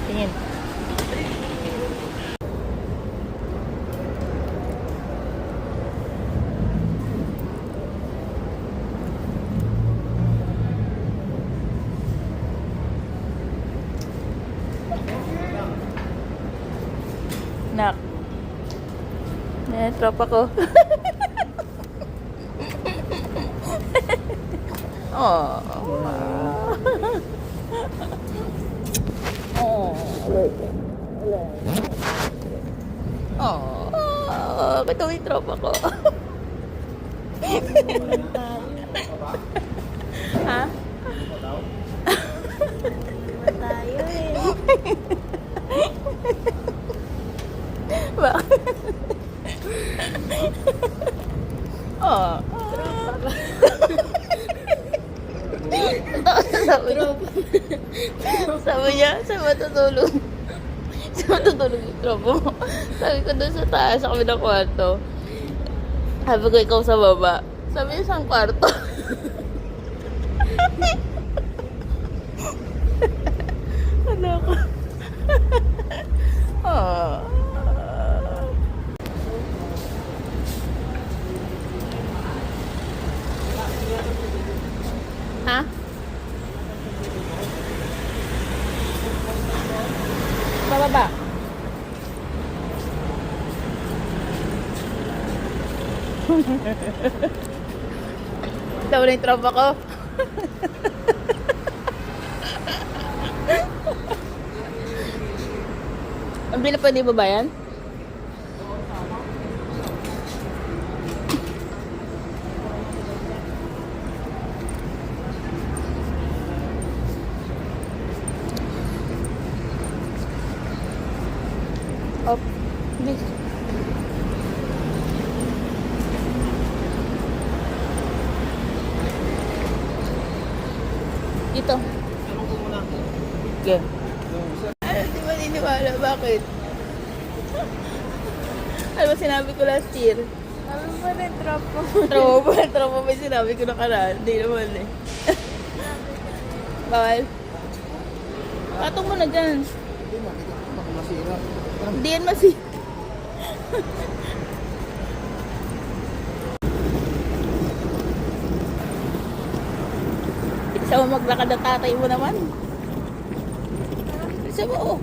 Tingin. Nak. Tropa ko. Oh. Oh. Ito yung tropa ko. Ha? Tayo eh. Bakit? Oh. Sabi niya, sa matutulog. Sa matutulog yung tropa mo. Sabi ko doon sa taas, sa kabilang kwarto. Sabi ko, ikaw sa baba. Sabi niya, isang kwarto. Ano ko? Oh. Ha? Bababa. Ito na yung tropa ko. Ang bila pa, di ba ba yan? Oh, bis. Dito. Tanong ko muna. Okay. Di ba niniwala? Bakit? Ano ba sinabi ko last year? Sabi mo rin, tropa mo. Tropa ba yung sinabi ko nakaraan? Hindi naman eh. Bawal? Patong mo na dyan. Hindi, makita ko baka masira. Hindi yan masi. Isa mo maglakad na tatay mo naman. Isa mo, oh.